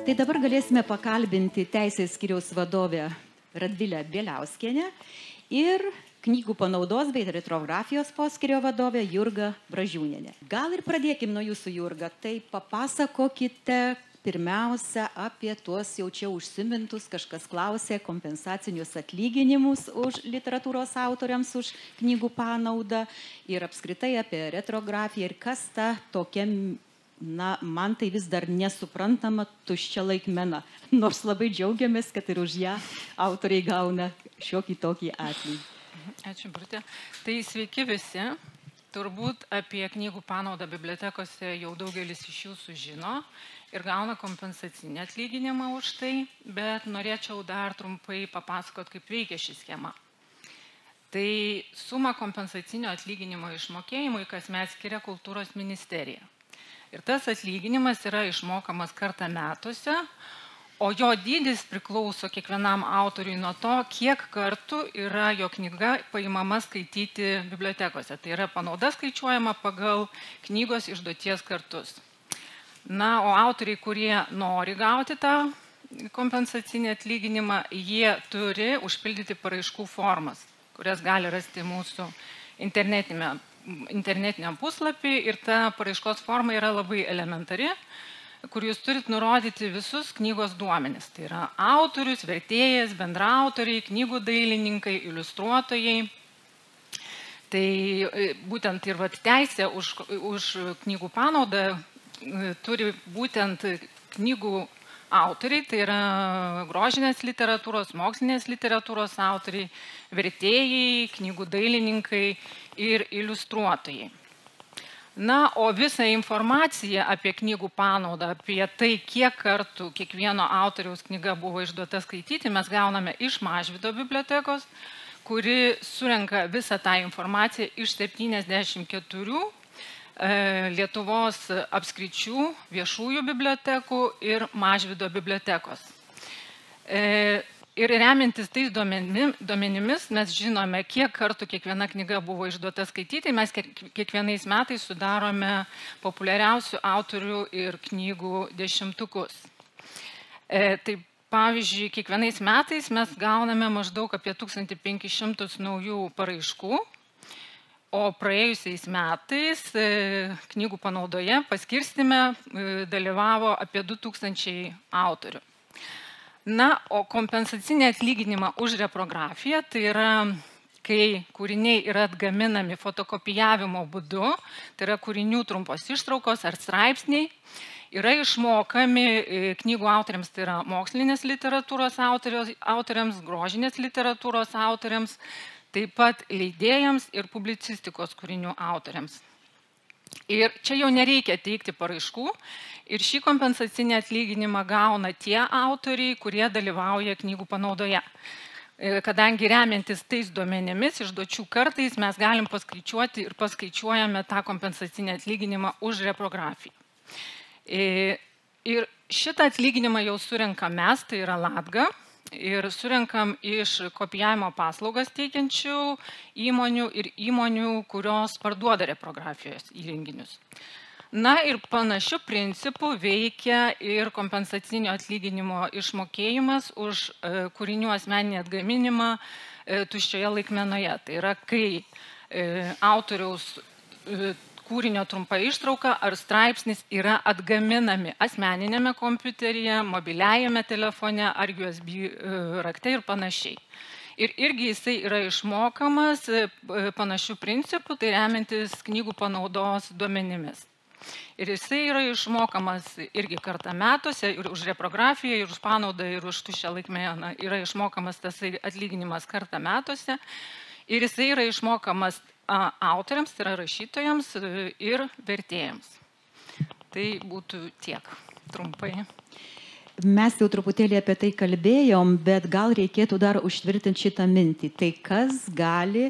Tai dabar galėsime pakalbinti Teisės skyriaus vadovę Radvilę Bieliauskienę ir knygų panaudos bei retrografijos poskyrio vadovę Jurgą Bražiūnienę. Gal ir pradėkim nuo jūsų, Jurga. Tai papasakokite pirmiausia apie tuos jau čia užsimintus, kažkas klausė, kompensacinius atlyginimus už literatūros autoriams, už knygų panaudą ir apskritai apie retrografiją ir kas ta tokia, man tai vis dar nesuprantama tuščia laikmena, nors labai džiaugiamės, kad ir už ją autoriai gauna šiokį tokį atlygį. Ačiū, Birutė. Tai sveiki visi. Turbūt apie knygų panaudą bibliotekose jau daugelis iš jūsų žino ir gauna kompensacinį atlyginimą už tai, bet norėčiau dar trumpai papasakot, kaip veikia ši schema. Tai sumą kompensacinio atlyginimo išmokėjimui kasmet skiria Kultūros ministerija. Ir tas atlyginimas yra išmokamas kartą metuose, o jo dydis priklauso kiekvienam autoriui nuo to, kiek kartų yra jo knyga paimama skaityti bibliotekose. Tai yra panauda skaičiuojama pagal knygos išduoties kartus. Na, o autoriai, kurie nori gauti tą kompensacinį atlyginimą, jie turi užpildyti paraiškų formas, kurias gali rasti mūsų internetiniam puslapį ir ta paraiškos forma yra labai elementari, kur jūs turit nurodyti visus knygos duomenis. Tai yra autorius, vertėjas, bendraautoriai, knygų dailininkai, iliustruotojai. Tai būtent ir teisė už knygų panaudą turi būtent knygų autoriai, tai yra grožinės literatūros, mokslinės literatūros autoriai, vertėjai, knygų dailininkai ir iliustruotojai. Na, o visą informaciją apie knygų panaudą, apie tai, kiek kartų kiekvieno autoriaus knyga buvo išduota skaityti, mes gauname iš Mažvydo bibliotekos, kuri surenka visą tą informaciją iš 74 Lietuvos apskričių, viešųjų bibliotekų ir Mažvydo bibliotekos. Ir remiantis tais duomenimis mes žinome, kiek kartų kiekviena knyga buvo išduota skaityti. Mes kiekvienais metais sudarome populiariausių autorių ir knygų dešimtukus. Tai pavyzdžiui, kiekvienais metais mes gauname maždaug apie 1500 naujų paraiškų. O praėjusiais metais knygų panaudoje paskirstime dalyvavo apie 2000 autorių. Na, o kompensacinį atlyginimą už reprografiją, tai yra, kai kūriniai yra atgaminami fotokopijavimo būdu, tai yra kūrinių trumpos ištraukos ar straipsniai, yra išmokami knygų autoriams, tai yra mokslinės literatūros autoriams, grožinės literatūros autoriams, taip pat leidėjams ir publicistikos kūrinių autoriams. Ir čia jau nereikia teikti paraiškų ir šį kompensacinį atlyginimą gauna tie autoriai, kurie dalyvauja knygų panaudoje. Kadangi remiantis tais duomenimis išduočių kartais mes galim paskaičiuoti ir paskaičiuojame tą kompensacinį atlyginimą už reprografiją. Ir šitą atlyginimą jau surenka mes, tai yra Latga. Ir surenkam iš kopijavimo paslaugas teikiančių įmonių ir įmonių, kurios parduoda reprografijos įrenginius. Na ir panašių principų veikia ir kompensacinio atlyginimo išmokėjimas už kūrinių asmeninį atgaminimą tuščioje laikmenoje. Tai yra, kai autoriaus kūrinio trumpa ištrauka ar straipsnis yra atgaminami asmeninėme kompiuteryje, mobiliajame telefone ar USB rakte ir panašiai. Ir irgi jisai yra išmokamas panašių principų, tai remiantis knygų panaudos duomenimis. Ir jisai yra išmokamas irgi kartą metuose ir už reprografiją, ir už panaudą, ir už tuščią laikmeną yra išmokamas tas atlyginimas kartą metuose. Ir jisai yra išmokamas autoriams, tai yra rašytojams ir vertėjams. Tai būtų tiek trumpai. Mes jau truputėlį apie tai kalbėjom, bet gal reikėtų dar užtvirtinti šitą mintį. Tai kas gali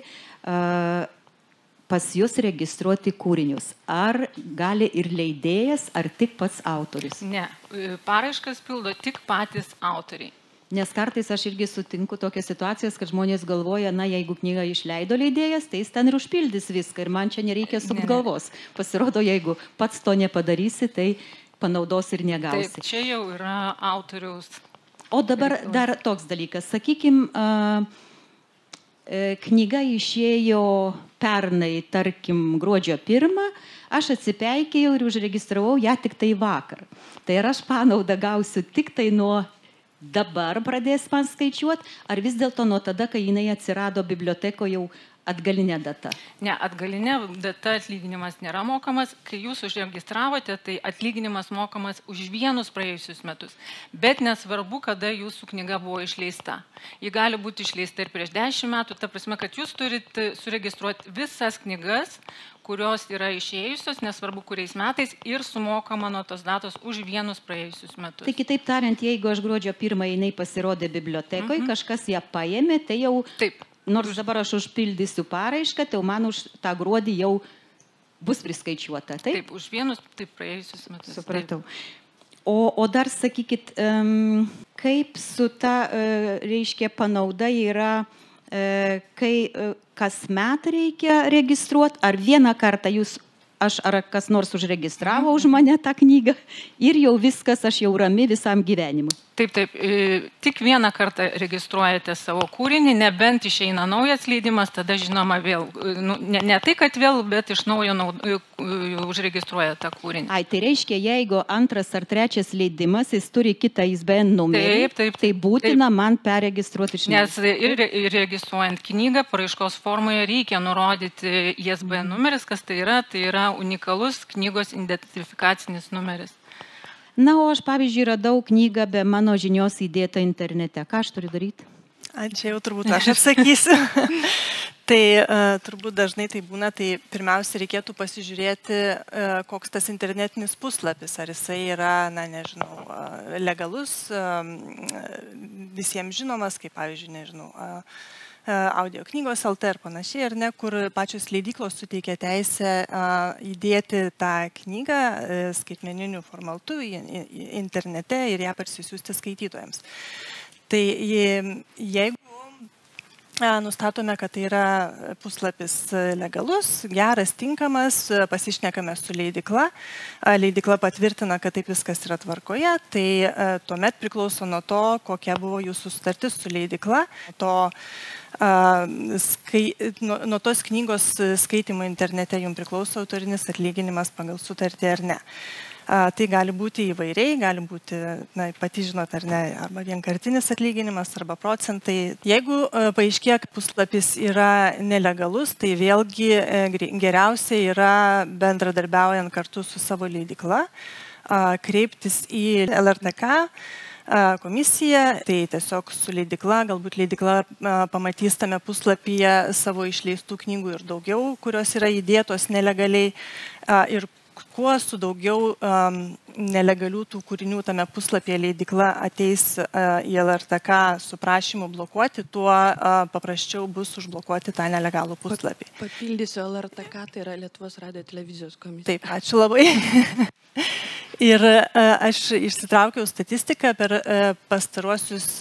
pas jūs registruoti kūrinius? Ar gali ir leidėjas, ar tik pats autorius? Ne, paraiškas pildo tik patys autoriai. Nes kartais aš irgi sutinku tokias situacijas, kad žmonės galvoja, na, jeigu knygą išleido leidėjas, tai jis ten ir užpildys viską ir man čia nereikia sukt galvos. Pasirodo, jeigu pats to nepadarysi, tai panaudos ir negausi. Taip, čia jau yra autoriaus. O dabar dar toks dalykas. Sakykim, knyga išėjo pernai, tarkim, gruodžio 1, aš atsipeikėjau ir užregistravau ją tik tai vakar. Tai ar aš panaudą gausiu tik tai nuo dabar pradės man skaičiuoti, ar vis dėlto nuo tada, kai jinai atsirado bibliotekoje jau atgalinė data? Ne, atgalinė data atlyginimas nėra mokamas. Kai jūs užregistravote, tai atlyginimas mokamas už vienus praėjusius metus. Bet nesvarbu, kada jūsų knyga buvo išleista. Ji gali būti išleista ir prieš 10 metų, ta prasme, kad jūs turite suregistruoti visas knygas, kurios yra išėjusios, nesvarbu kuriais metais, ir sumokama nuo tos datos už vienus praėjusius metus. Tai kitaip tariant, jeigu aš gruodžio 1 jinai pasirodė bibliotekoje, kažkas ją paėmė, tai jau... Taip. Nors dabar aš užpildysiu paraišką, tai man už tą gruodį jau bus priskaičiuota. Taip, už vienus taip praėjusius metus. Supratau. O dar sakykit, kaip su ta, reiškia, panauda yra, kai kasmet reikia registruoti, ar vieną kartą ar kas nors užregistravo už mane tą knygą ir jau viskas, aš jau rami visam gyvenimui. Taip, tik vieną kartą registruojate savo kūrinį, nebent išeina naujas leidimas, tada žinoma vėl, ne tai, kad vėl, bet iš naujo užregistruoja tą kūrinį. Ai, tai reiškia, jeigu antras ar trečias leidimas, jis turi kitą ISBN numerį, tai būtina man perregistruoti iš naujo. Nes ir registruojant knygą, paraiškos formoje reikia nurodyti ISBN numeris, kas tai yra unikalus knygos identifikacinis numeris. Na, o aš, pavyzdžiui, radau knygą be mano žinios įdėtą internete. Ką aš turiu daryti? Čia jau turbūt aš atsakysiu. Tai turbūt dažnai tai būna, tai pirmiausia reikėtų pasižiūrėti, koks tas internetinis puslapis, ar jisai yra, nežinau, legalus, visiems žinomas, kaip pavyzdžiui, nežinau, audio knygos LT ir panašiai, ar ne, kur pačios leidyklos suteikia teisę įdėti tą knygą skaitmeniniu formatu internete ir ją parsisiųsti skaitytojams. Tai jeigu nustatome, kad tai yra puslapis legalus, geras, tinkamas, pasišnekame su leidykla, leidykla patvirtina, kad taip viskas yra tvarkoje, tai tuomet priklauso nuo to, kokia buvo jūsų sutartis su leidykla, nuo tos knygos skaitimo internete jums priklauso autorinis atlyginimas pagal sutartį ar ne. Tai gali būti įvairiai, gali būti, pati žinot ar ne, arba vienkartinis atlyginimas, arba procentai. Jeigu paaiškėja, kad puslapis yra nelegalus, tai vėlgi geriausia yra bendradarbiaujant kartu su savo leidykla, kreiptis į LRTK komisiją, tai tiesiog su leidykla, galbūt leidykla pamatys tame puslapyje savo išleistų knygų ir daugiau, kurios yra įdėtos nelegaliai, ir kuo su daugiau nelegalių tų kūrinių tame puslapyje leidykla ateis į LRTK su prašymu blokuoti, tuo paprasčiau bus užblokuoti tą nelegalų puslapį. Papildysiu, LRTK tai yra Lietuvos radijo televizijos komisija. Taip, ačiū labai. Ir aš išsitraukiau statistiką, per pastaruosius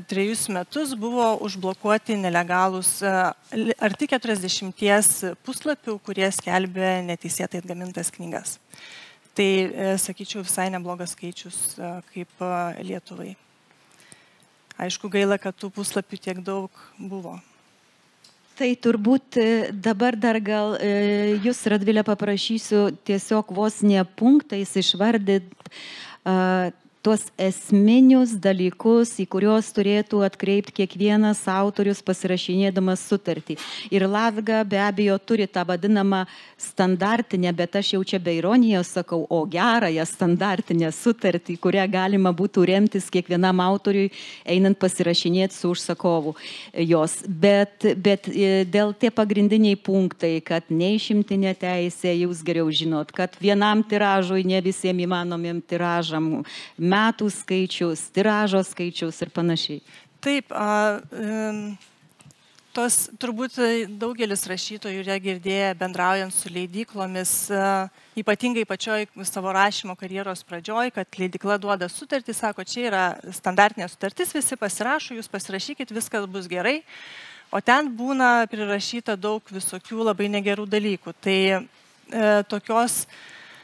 3 metus buvo užblokuoti nelegalūs arti 40 puslapių, kurie skelbė neteisėtai atgamintas knygas. Tai, sakyčiau, visai neblogas skaičius kaip Lietuvai. Aišku, gaila, kad tų puslapių tiek daug buvo. Tai turbūt dabar dar gal jūs, Radvilė, paprašysiu tiesiog vos ne punktais išvardyti tuos esminius dalykus, į kuriuos turėtų atkreipti kiekvienas autorius pasirašinėdamas sutartį. Ir Latga be abejo turi tą vadinamą standartinę, bet aš jau čia be ironijos sakau, o gerąją standartinę sutartį, kurią galima būtų remtis kiekvienam autoriui, einant pasirašinėti su užsakovu jos. Bet dėl tie pagrindiniai punktai, kad neišimtinė teisė, jūs geriau žinot, kad vienam tiražui, ne visiems įmanomiem tiražam, metų skaičius, tiražo skaičius ir panašiai. Taip, tos turbūt daugelis rašytojų yra girdėję bendraujant su leidyklomis, ypatingai pačioj savo rašymo karjeros pradžioj, kad leidykla duoda sutartį, sako, čia yra standartinė sutartis, visi pasirašo, jūs pasirašykit, viskas bus gerai, o ten būna prirašyta daug visokių labai negerų dalykų. Tai tokios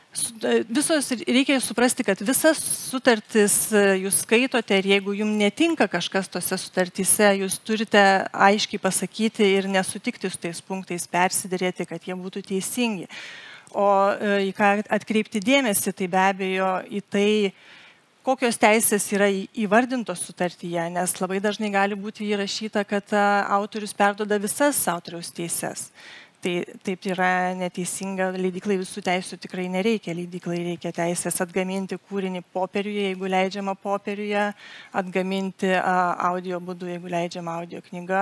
reikia suprasti, kad visas sutartis jūs skaitote ir jeigu jums netinka kažkas tose sutartyse, jūs turite aiškiai pasakyti ir nesutikti su tais punktais, persiderėti, kad jie būtų teisingi. O į ką atkreipti dėmesį, tai be abejo į tai, kokios teisės yra įvardintos sutartyje, nes labai dažnai gali būti įrašyta, kad autorius perduoda visas autoriaus teises. Tai taip yra neteisinga, leidyklai visų teisų tikrai nereikia. Leidyklai reikia teisės atgaminti kūrinį popieriuje, jeigu leidžiama popieriuje, atgaminti audio būdu, jeigu leidžiama audio knyga,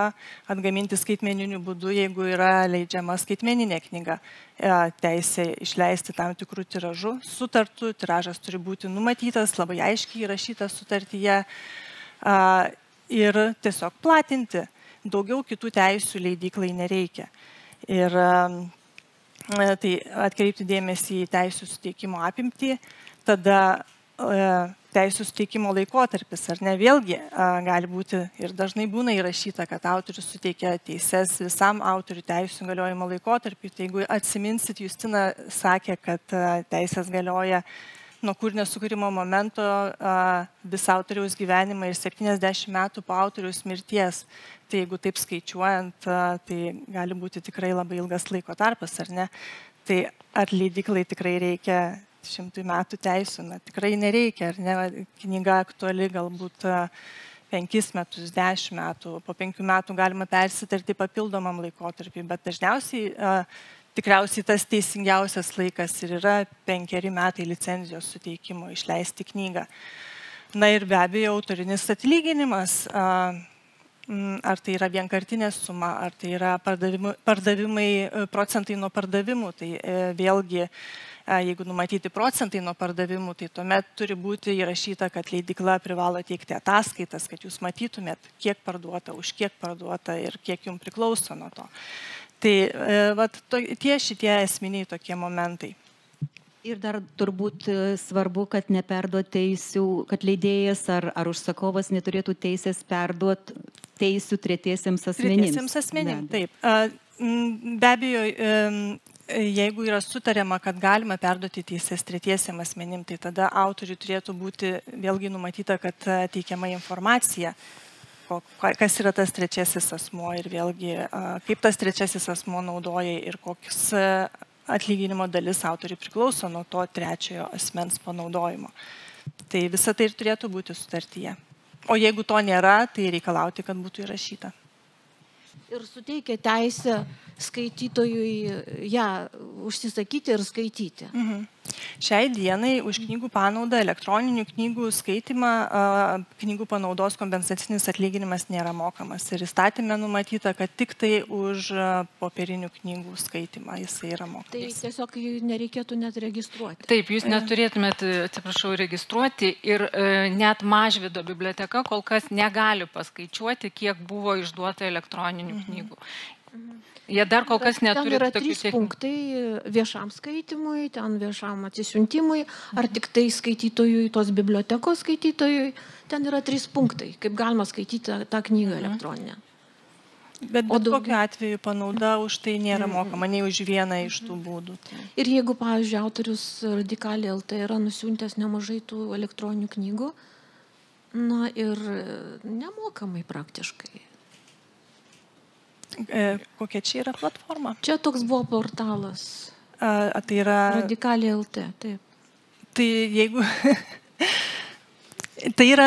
atgaminti skaitmeniniu būdu, jeigu yra leidžiama skaitmeninė knyga. Teisė išleisti tam tikrų tiražų, sutartų, tiražas turi būti numatytas, labai aiškiai įrašytas sutartyje ir tiesiog platinti. Daugiau kitų teisių leidyklai nereikia. Ir tai atkreipti dėmesį į teisų suteikimo apimtį, tada teisų suteikimo laikotarpis, ar ne, vėlgi gali būti ir dažnai būna įrašyta, kad autorius suteikia teises visam autorių teisų galiojimo laikotarpį. Tai jeigu atsiminsit, Justina sakė, kad teisės galioja nuo kūrinio sukūrimo momento visą autoriaus gyvenimą ir 70 metų po autoriaus mirties. Tai jeigu taip skaičiuojant, tai gali būti tikrai labai ilgas laiko tarpas, ar ne? Tai ar leidyklai tikrai reikia 100 metų teisų? Na, tikrai nereikia, ar ne? Knyga aktuali galbūt 5 metus, 10 metų, po 5 metų galima persitarti papildomam laikotarpį, bet dažniausiai tikriausiai tas teisingiausias laikas ir yra 5 metai licenzijos suteikimo išleisti knygą. Na ir be abejo, autorinis atlyginimas, ar tai yra vienkartinė suma, ar tai yra pardavimai, procentai nuo pardavimų, tai vėlgi, jeigu numatyti procentai nuo pardavimų, tai tuomet turi būti įrašyta, kad leidykla privalo teikti ataskaitas, kad jūs matytumėt, kiek parduota, už kiek parduota ir kiek jums priklauso nuo to. Tai šitie esminiai tokie momentai. Ir dar turbūt svarbu, kad neperduot teisių, kad leidėjas ar užsakovas neturėtų teisės perduot teisių tretiesiems asmenims. Tretiesiems asmenims, taip. Be abejo, jeigu yra sutariama, kad galima perduoti teises tretiesiems asmenims, tai tada autoriui turėtų būti vėlgi numatyta, kad teikiama informacija, kas yra tas trečiasis asmuo ir vėlgi kaip tas trečiasis asmuo naudoja ir kokius atlyginimo dalis autoriui priklauso nuo to trečiojo asmens panaudojimo. Tai visa tai ir turėtų būti sutartyje. O jeigu to nėra, tai reikalauti, kad būtų įrašyta. Ir suteikia teisę skaitytojui ją užsisakyti ir skaityti. Šiai dienai už knygų panaudą, elektroninių knygų skaitimą, knygų panaudos kompensacinis atlyginimas nėra mokamas. Ir įstatyme numatyta, kad tik tai už popierinių knygų skaitimą jisai yra mokamas. Tai tiesiog nereikėtų net registruoti. Taip, jūs neturėtumėt, atsiprašau, registruoti ir net Mažvydo biblioteka kol kas negali paskaičiuoti, kiek buvo išduota elektroninių knygų. Jie dar kol kas neturi tokių. Ten yra 3 punktai viešam skaitimui, ten viešam atsisiuntimui, ar tik tai skaitytojui, tos bibliotekos skaitytojui. Ten yra 3 punktai, kaip galima skaityti tą knygą elektroninę. Bet kokiu atveju panauda už tai nėra mokama, nei už vieną iš tų būdų. Ir jeigu, pavyzdžiui, autorius Radikaliai LT yra nusiuntęs nemažai tų elektroninių knygų, na ir nemokamai praktiškai. Kokia čia yra platforma? Čia toks buvo portalas. Tai yra... Radikaliai LT, taip. Tai jeigu... Tai yra,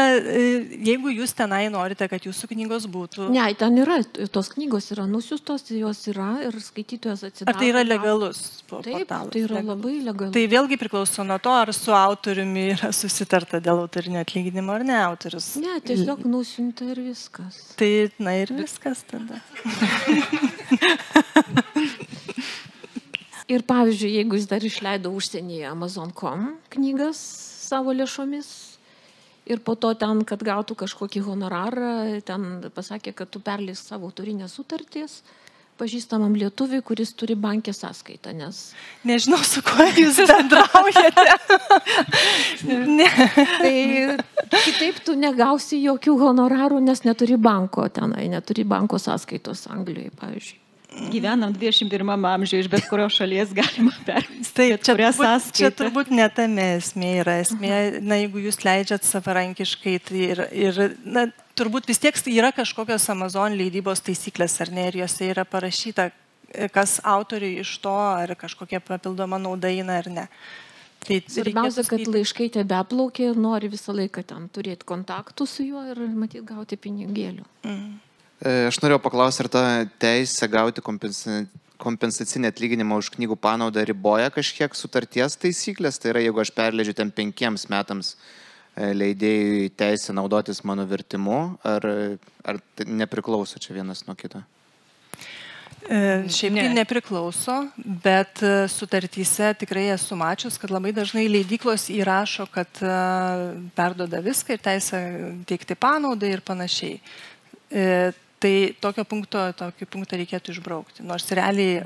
jeigu jūs tenai norite, kad jūsų knygos būtų... Ne, ten yra, tos knygos yra nusiustos, jos yra ir skaitytojas atsidaro. Ar tai yra legalus portalas? Taip, tai yra labai legalus. Tai vėlgi priklauso nuo to, ar su autoriumi yra susitarta dėl autorinio atlyginimo, ar ne autorius. Ne, tiesiog nusiunta ir viskas. Tai, na ir viskas tada. Ir pavyzdžiui, jeigu jis dar išleido užsienyje Amazon.com knygas savo lėšomis, ir po to ten, kad gautų kažkokį honorarą, ten pasakė, kad tu perleisk savo autorinės sutarties pažįstamam lietuviui, kuris turi bankė sąskaitą, nes... Nežinau, su kuo jūs bendraujate. Ne. Tai kitaip tu negausi jokių honorarų, nes neturi banko tenai, neturi banko sąskaitos Anglijoje, pavyzdžiui. gyvenam 21 amžiuje, iš bet kurios šalies galima pervesti. Tai čia Čia turbūt ne tame esmė yra. Esmė, na, jeigu jūs leidžiat savarankiškai, tai na, turbūt vis tiek yra kažkokios Amazon leidybos taisyklės, ar ne, ir jose yra parašyta, kas autoriui iš to, ar kažkokia papildoma nauda eina, ar ne. Tai svarbiausia, kad laiškai tebeplaukia ir nori visą laiką ten turėti kontaktų su juo ir matyti gauti pinigėlių. Aš norėjau paklausti, ar ta teisė gauti kompensacinį atlyginimą už knygų panaudą riboja kažkiek sutarties taisyklės? Tai yra, jeigu aš perleidžiu ten 5 metams leidėjui teisę naudotis mano vertimu, ar nepriklauso čia vienas nuo kito? Šiaip tai nepriklauso, bet sutartyse tikrai esu mačius, kad labai dažnai leidyklos įrašo, kad perduoda viską ir teisę teikti panaudą ir panašiai. Tai tokį punktą reikėtų išbraukti. Nors realiai,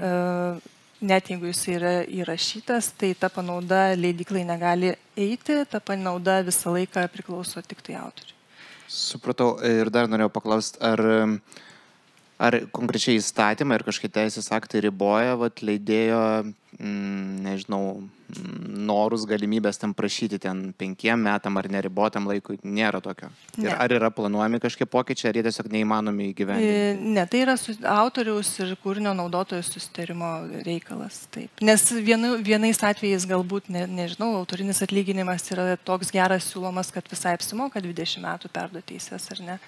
net jeigu jis yra įrašytas, tai ta panauda leidyklai negali eiti, ta panauda visą laiką priklauso tik tai autoriui. Supratau. Ir dar norėjau paklausti, ar konkrečiai įstatymai ir kažkokie teisės aktai riboja leidėjo, nežinau, norus, galimybės ten prašyti ten 5 metam ar neribotam laikui? Nėra tokio. Ir ar yra planuojami kažkokie pokyčiai, ar jie tiesiog neįmanomi įgyvendinti? Ne, tai yra autoriaus ir kūrinio naudotojų susitarimo reikalas. Taip. Nes vienais atvejais galbūt, nežinau, autorinis atlyginimas yra toks geras siūlomas, kad visai apsimoka 20 metų perduoti teises, ar ne.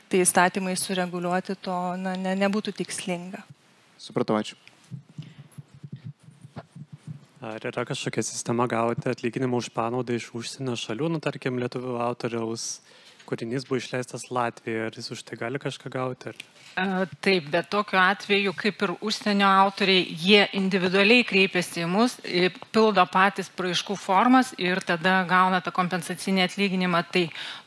Tai įstatymai sureguliuoti to nebūtų tikslinga. Supratau, ačiū. Ar yra kažkokia sistema gauti atlyginimą už panaudą iš užsienio šalių, tarkim, lietuvių autoriaus kūrinys buvo išleistas Latvijoje, ar jis už tai gali kažką gauti? Taip, bet tokiu atveju, kaip ir užsienio autoriai, jie individualiai kreipiasi į mus, pildo patys paraiškų formas ir tada gauna tą kompensacinį atlyginimą. Tai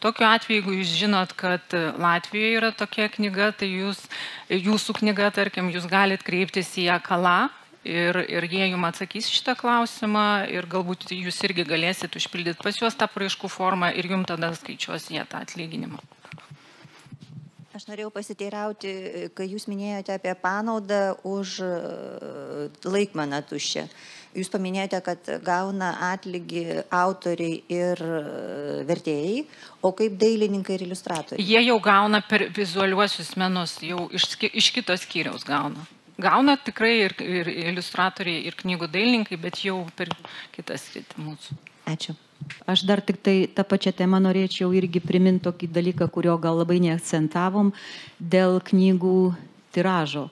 tokiu atveju, jeigu jūs žinot, kad Latvijoje yra tokia knyga, tai jūsų knyga, tarkim, jūs galite kreiptis į AKLA. Ir jie jums atsakys šitą klausimą ir galbūt jūs irgi galėsit užpildyti pas juos tą paraiškų formą ir jums tada skaičiuos jie tą atlyginimą. Aš norėjau pasiteirauti, kai jūs minėjote apie panaudą už laikmeną tuščią. Jūs paminėjote, kad gauna atlygį autoriai ir vertėjai, o kaip dailininkai ir iliustratoriai? Jie jau gauna per vizualiuosius menus, jau iš kitos skyriaus gauna. Gauna tikrai ir iliustratoriai, ir knygų dailininkai, bet jau per kitas sritį mūsų. Ačiū. Aš dar tik tai tą pačią temą norėčiau irgi priminti tokį dalyką, kurio gal labai neakcentavom, dėl knygų tiražo.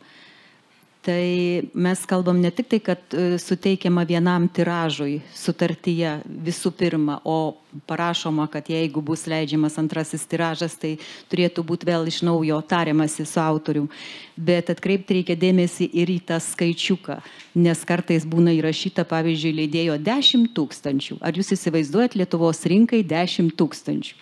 Tai mes kalbam ne tik tai, kad suteikiama vienam tiražui sutartyje visų pirma, o parašoma, kad jeigu bus leidžiamas antrasis tiražas, tai turėtų būti vėl iš naujo tariamasi su autorium. Bet atkreipti reikia dėmesį ir į tą skaičiuką, nes kartais būna įrašyta, pavyzdžiui, leidėjo 10 000. Ar jūs įsivaizduojat Lietuvos rinkai 10 000?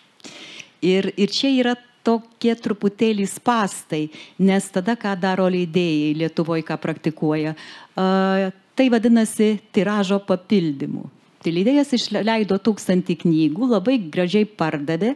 Ir čia yra tokie truputėlį spastai, nes tada, ką daro leidėjai Lietuvoje, ką praktikuoja, tai vadinasi tiražo papildymu. Tai leidėjas išleido 1000 knygų, labai gražiai pardavė,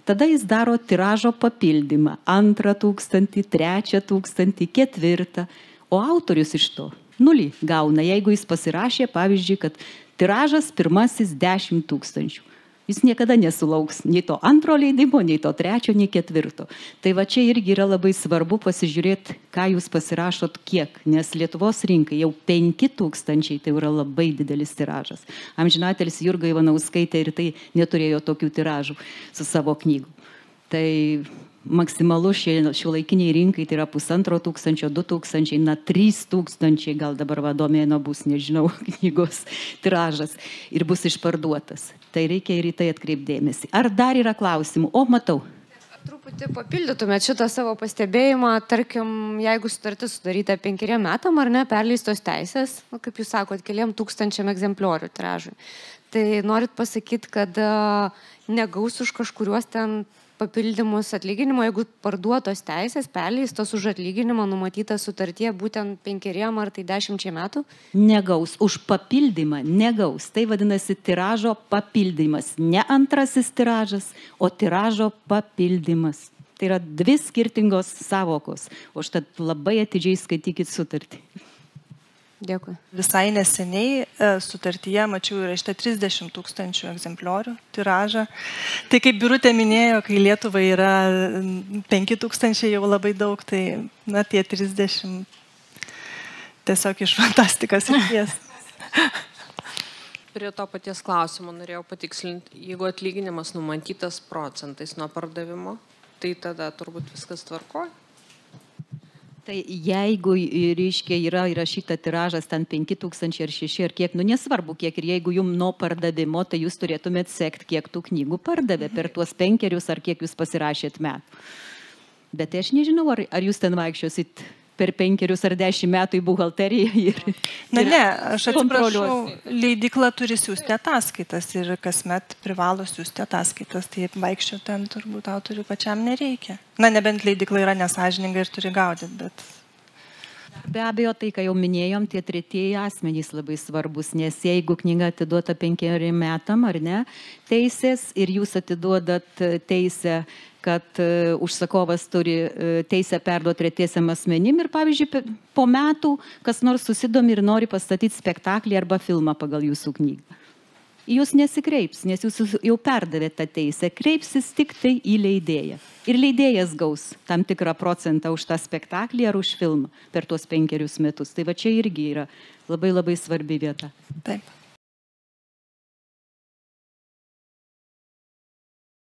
tada jis daro tiražo papildymą, 2000, 3000, 4, o autorius iš to 0 gauna, jeigu jis pasirašė, pavyzdžiui, kad tiražas pirmasis 10 000. Jis niekada nesulauks nei to antro leidimo, nei to 3, nei 4. Tai va čia irgi yra labai svarbu pasižiūrėti, ką jūs pasirašot kiek, nes Lietuvos rinkai jau 5000, tai yra labai didelis tiražas. Amžinatelis Jurga Ivanauskaitė ir tai neturėjo tokių tiražų su savo knygų. Tai maksimalu šiuolaikiniai rinkai tai yra 1500, 2000, 3000, gal dabar domėno bus, nežinau, knygos tiražas ir bus išparduotas. Tai reikia ir į tai atkreipdėmėsi. Ar dar yra klausimų? O, matau. Truputį papildytumėt šitą savo pastebėjimą, tarkim, jeigu sutartis sudaryta 5 metam ar ne, perleistos teisės, kaip jūs sakot, keliam 1000 egzempliorių tiražui. Tai norit pasakyti, kad negaus už kažkuriuos ten papildymus atlyginimo, jeigu parduotos teisės perleistos už atlyginimą numatytas sutartyje būtent 5 ar tai 10 metų? Negaus. Už papildymą negaus. Tai vadinasi tiražo papildymas. Ne antrasis tiražas, o tiražo papildymas. Tai yra dvi skirtingos savokos, užtat labai atidžiai skaitykit sutartį. Dėkui. Visai neseniai sutartyje mačiau įrašyta 30 000 egzempliorių tiražą. Tai kaip Birutė minėjo, kai Lietuvai yra 5 000 jau labai daug, tai na, tie 30 tiesiog iš fantastikos ryties. Prie to paties klausimo norėjau patikslinti, jeigu atlyginimas numatytas procentais nuo pardavimo, tai tada turbūt viskas tvarkoja. Tai jeigu, reiškia, yra įrašyta tiražas ten 5000 ar 6 ar kiek, nu nesvarbu kiek, ir jeigu jums nuo pardavimo, tai jūs turėtumėt sekti, kiek tų knygų pardavė per tuos 5 ar kiek jūs pasirašėt metų. Bet aš nežinau, ar jūs ten vaikščiosit per 5 ar 10 metų į buhalteriją ir... Na ne, aš atsiprašau, leidykla turi siūsti ataskaitas ir kasmet privalo siūsti ataskaitas, tai vaikščio ten turbūt autoriui pačiam nereikia. Na, nebent leidykla yra nesąžininga ir turi gaudyti, bet... Be abejo, tai, ką jau minėjom, tie tretieji asmenys labai svarbus, nes jeigu knyga atiduota 5 metam, ar ne, teisės, ir jūs atiduodat teisę, kad užsakovas turi teisę perduoti tretiesiam asmenim ir, pavyzdžiui, po metų kas nors susidomi ir nori pastatyti spektaklį arba filmą pagal jūsų knygą. Jūs nesikreips, nes jūs jau perdavėte tą teisę, kreipsis tik tai į leidėją. Ir leidėjas gaus tam tikrą procentą už tą spektaklį ar už filmą per tuos 5 metus. Tai va čia irgi yra labai labai svarbi vieta. Taip.